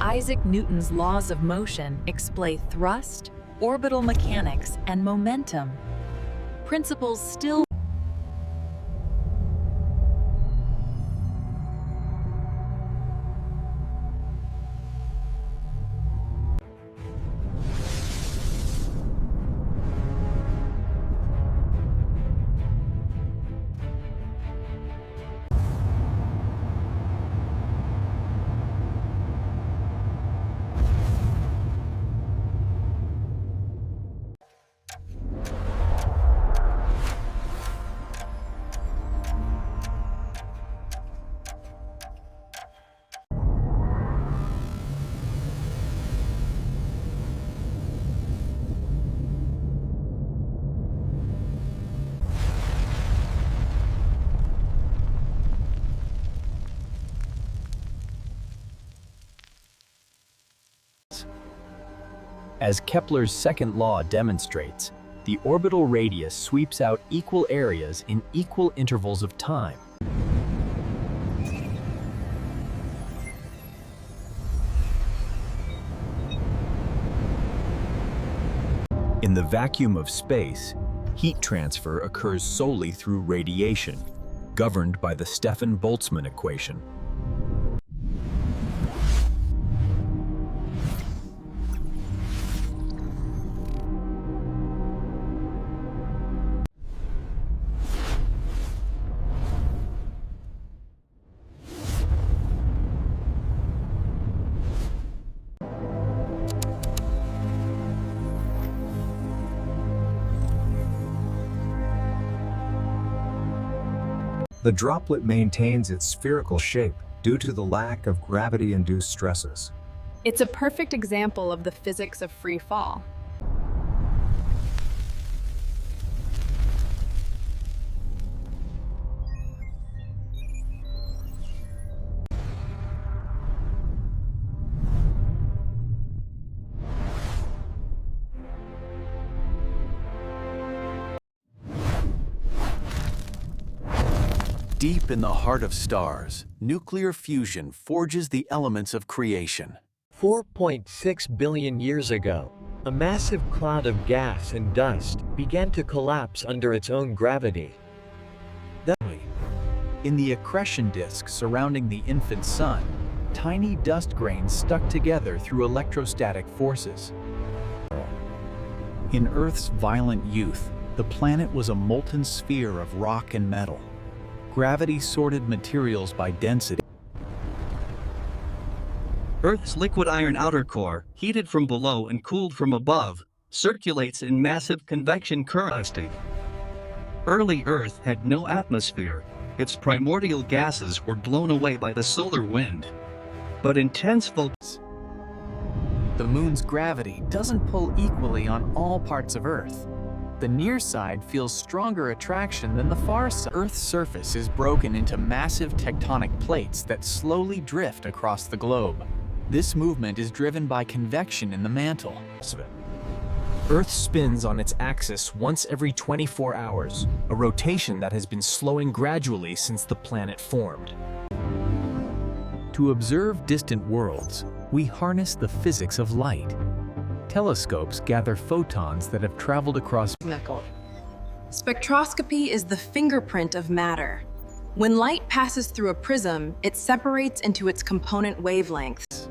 Isaac Newton's laws of motion explain thrust, orbital mechanics, and momentum. Principles still As Kepler's second law demonstrates, the orbital radius sweeps out equal areas in equal intervals of time. In the vacuum of space, heat transfer occurs solely through radiation, governed by the Stefan-Boltzmann equation. The droplet maintains its spherical shape due to the lack of gravity-induced stresses. It's a perfect example of the physics of free fall. Deep in the heart of stars, nuclear fusion forges the elements of creation. 4.6 billion years ago, a massive cloud of gas and dust began to collapse under its own gravity. In the accretion disk surrounding the infant sun, tiny dust grains stuck together through electrostatic forces. In Earth's violent youth, the planet was a molten sphere of rock and metal. Gravity sorted materials by density. Earth's liquid iron outer core, heated from below and cooled from above, circulates in massive convection currents. Early Earth had no atmosphere. Its primordial gases were blown away by the solar wind. But intense focus. The moon's gravity doesn't pull equally on all parts of Earth. The near side feels stronger attraction than the far side. Earth's surface is broken into massive tectonic plates that slowly drift across the globe. This movement is driven by convection in the mantle. Earth spins on its axis once every 24 hours, a rotation that has been slowing gradually since the planet formed. To observe distant worlds, we harness the physics of light. Telescopes gather photons that have traveled across. Spectroscopy is the fingerprint of matter. When light passes through a prism, it separates into its component wavelengths.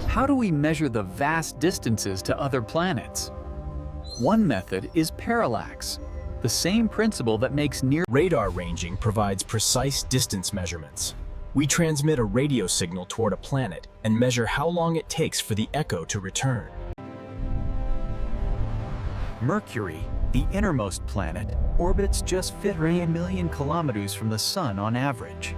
How do we measure the vast distances to other planets? One method is parallax, the same principle that makes near. Radar ranging provides precise distance measurements. We transmit a radio signal toward a planet and measure how long it takes for the echo to return. Mercury, the innermost planet, orbits just 50 million kilometers from the Sun on average.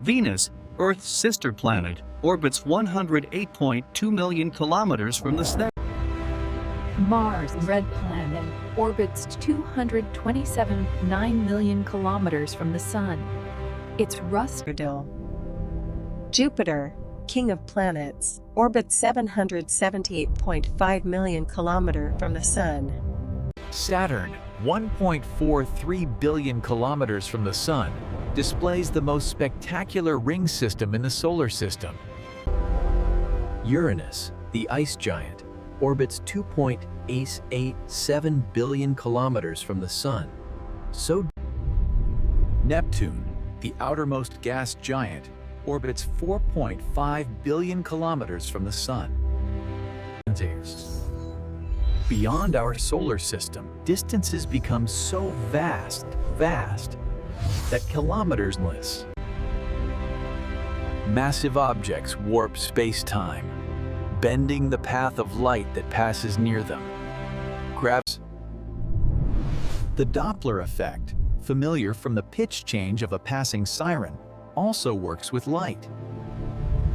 Venus, Earth's sister planet, orbits 108.2 million kilometers from the Sun. Mars, red planet, orbits 227.9 million kilometers from the Sun. Its rust. Jupiter, king of planets, orbits 778.5 million kilometers from the Sun. Saturn, 1.43 billion kilometers from the Sun, displays the most spectacular ring system in the solar system. Uranus, the ice giant, orbits 2.887 billion kilometers from the Sun. Neptune, the outermost gas giant, orbits 4.5 billion kilometers from the Sun. Beyond our solar system, distances become so vast that kilometers-less. Massive objects warp space-time, bending the path of light that passes near them. The Doppler effect, familiar from the pitch change of a passing siren, also works with light.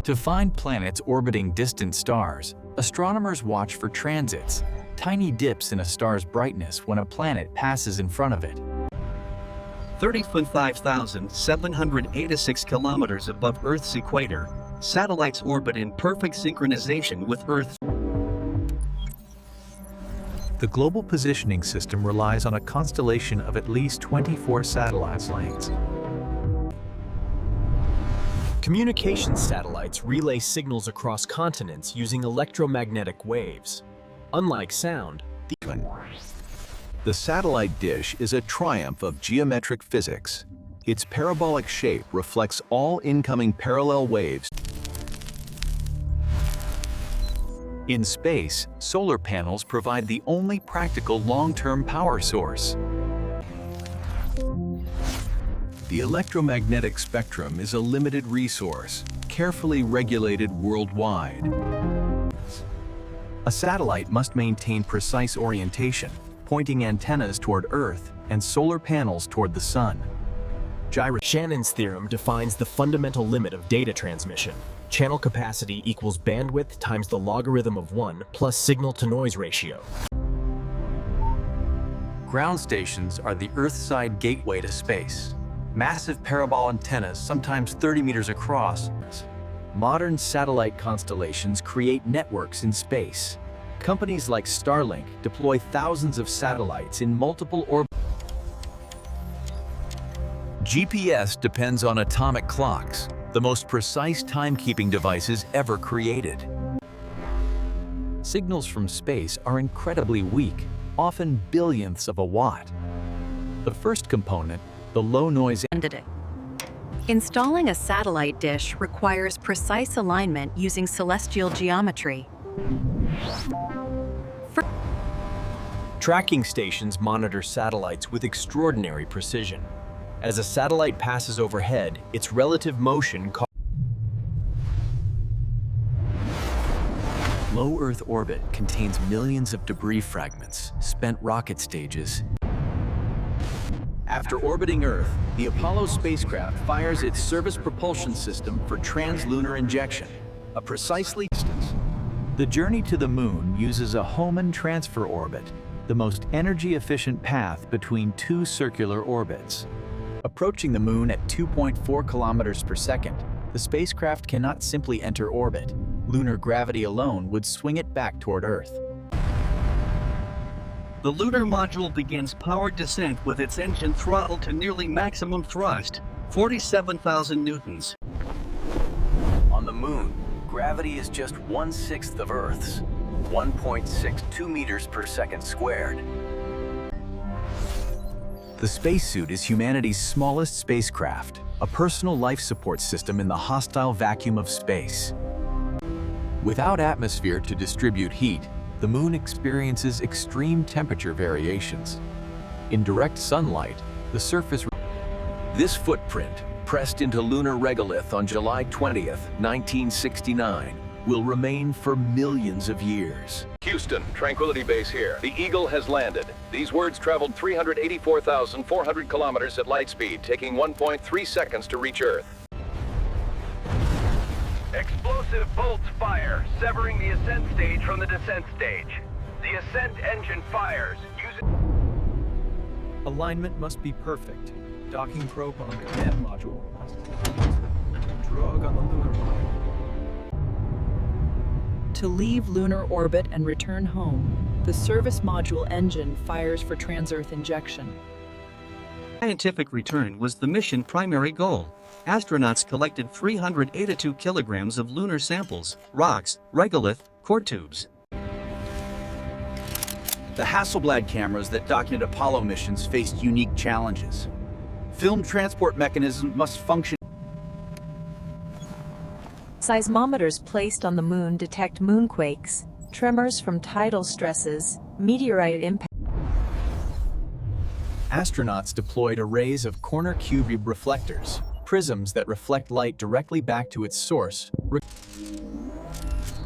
To find planets orbiting distant stars, astronomers watch for transits, tiny dips in a star's brightness when a planet passes in front of it. 35,786 kilometers above Earth's equator, satellites orbit in perfect synchronization with Earth. The Global Positioning System relies on a constellation of at least 24 satellite lanes. Communications satellites relay signals across continents using electromagnetic waves. Unlike sound, The satellite dish is a triumph of geometric physics. Its parabolic shape reflects all incoming parallel waves. In space, solar panels provide the only practical long-term power source. The electromagnetic spectrum is a limited resource, carefully regulated worldwide. a satellite must maintain precise orientation, pointing antennas toward Earth and solar panels toward the Sun. Shannon's theorem defines the fundamental limit of data transmission. Channel capacity equals bandwidth times the logarithm of 1 plus signal-to-noise ratio. Ground stations are the Earth-side gateway to space. Massive parabol antennas, sometimes 30 meters across. Modern satellite constellations create networks in space. Companies like Starlink deploy thousands of satellites in multiple orbits. GPS depends on atomic clocks, the most precise timekeeping devices ever created. Signals from space are incredibly weak, often billionths of a watt. The first component, the low-noise candidate. Installing a satellite dish requires precise alignment using celestial geometry. Tracking stations monitor satellites with extraordinary precision. As a satellite passes overhead, its relative motion causes Low Earth orbit contains millions of debris fragments, spent rocket stages. After orbiting Earth, the Apollo spacecraft fires its service propulsion system for translunar injection, a precisely distance. The journey to the Moon uses a Hohmann transfer orbit, the most energy-efficient path between two circular orbits. Approaching the Moon at 2.4 kilometers per second, the spacecraft cannot simply enter orbit. Lunar gravity alone would swing it back toward Earth. The lunar module begins powered descent with its engine throttled to nearly maximum thrust, 47,000 newtons. On the Moon, gravity is just 1/6 of Earth's, 1.62 meters per second squared. The spacesuit is humanity's smallest spacecraft, a personal life support system in the hostile vacuum of space. Without atmosphere to distribute heat, the Moon experiences extreme temperature variations. In direct sunlight, the surface... This footprint, pressed into lunar regolith on July 20th, 1969, will remain for millions of years. Houston, Tranquility Base here. The Eagle has landed. These words traveled 384,400 kilometers at light speed, taking 1.3 seconds to reach Earth. Explosive bolts fire, severing the ascent stage from the descent stage. The ascent engine fires. alignment must be perfect. Docking probe on the command module. Drug on the lunar module. To leave lunar orbit and return home, the service module engine fires for trans-Earth injection. Scientific return was the mission's primary goal. Astronauts collected 382 kilograms of lunar samples, rocks, regolith, core tubes. The Hasselblad cameras that documented Apollo missions faced unique challenges. Film transport mechanisms must function. Seismometers placed on the moon detect moonquakes, tremors from tidal stresses, meteorite impact. Astronauts deployed arrays of corner cube reflectors, prisms that reflect light directly back to its source.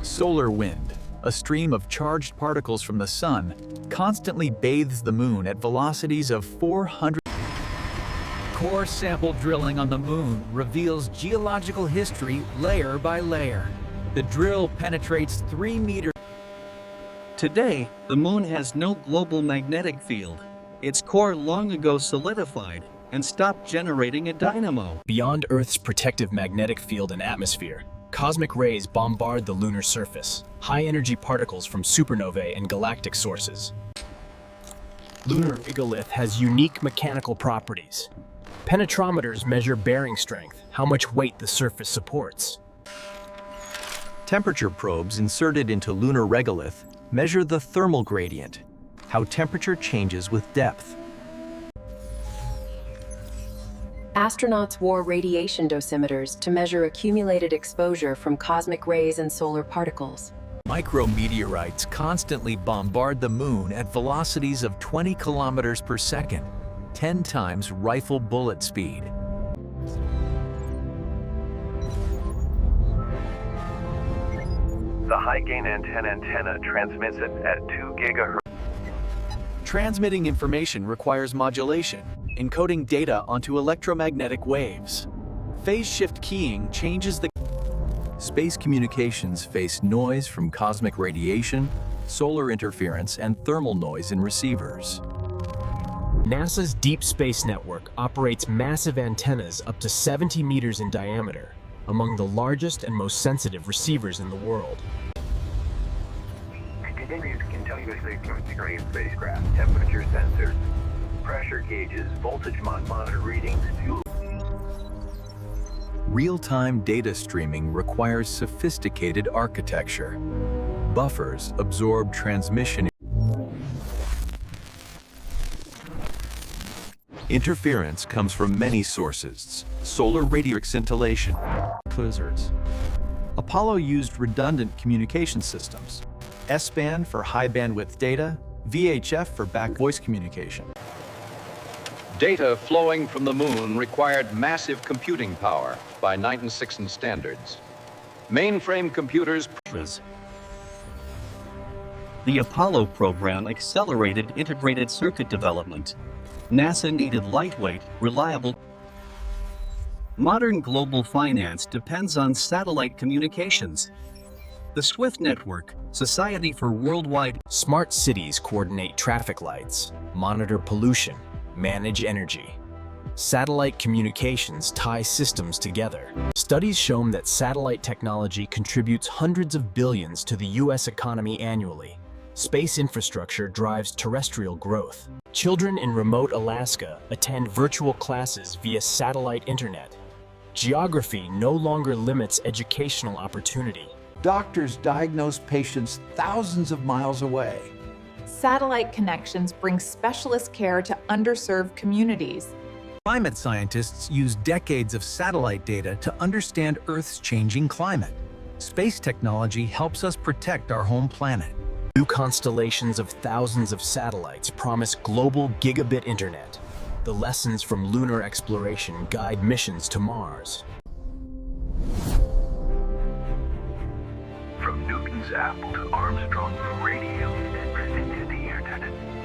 Solar wind, a stream of charged particles from the sun, constantly bathes the moon at velocities of 400. Core sample drilling on the moon reveals geological history layer by layer. The drill penetrates 3 meters. Today, the moon has no global magnetic field. Its core long ago solidified and stopped generating a dynamo. Beyond Earth's protective magnetic field and atmosphere, cosmic rays bombard the lunar surface, high-energy particles from supernovae and galactic sources. Lunar regolith has unique mechanical properties. Penetrometers measure bearing strength, how much weight the surface supports. Temperature probes inserted into lunar regolith measure the thermal gradient, how temperature changes with depth. Astronauts wore radiation dosimeters to measure accumulated exposure from cosmic rays and solar particles. Micrometeorites constantly bombard the moon at velocities of 20 kilometers per second, 10 times rifle bullet speed. The high-gain antenna transmits it at 2 gigahertz. Transmitting information requires modulation, encoding data onto electromagnetic waves. Phase shift keying changes the... Space communications face noise from cosmic radiation, solar interference, and thermal noise in receivers. NASA's Deep Space Network operates massive antennas up to 70 meters in diameter, among the largest and most sensitive receivers in the world. Continues continuously monitoring spacecraft, temperature sensors, pressure gauges, voltage monitor readings, fuel. Real-time data streaming requires sophisticated architecture. Buffers absorb transmission. Interference comes from many sources. Solar radio scintillation. Blizzards. Apollo used redundant communication systems. S-band for high bandwidth data, VHF for back voice communication. Data flowing from the moon required massive computing power by 1960 standards. Mainframe computers. The Apollo program accelerated integrated circuit development. NASA needed lightweight, reliable. Modern global finance depends on satellite communications. The SWIFT network, Society for Worldwide. Smart cities coordinate traffic lights, monitor pollution, manage energy. Satellite communications tie systems together. Studies show that satellite technology contributes hundreds of billions to the US economy annually. Space infrastructure drives terrestrial growth. Children in remote Alaska attend virtual classes via satellite internet. Geography no longer limits educational opportunity. Doctors diagnose patients thousands of miles away. Satellite connections bring specialist care to underserved communities. Climate scientists use decades of satellite data to understand Earth's changing climate. Space technology helps us protect our home planet. New constellations of thousands of satellites promise global gigabit internet. The lessons from lunar exploration guide missions to Mars. From Newton's apple to Armstrong's radio and presented the internet.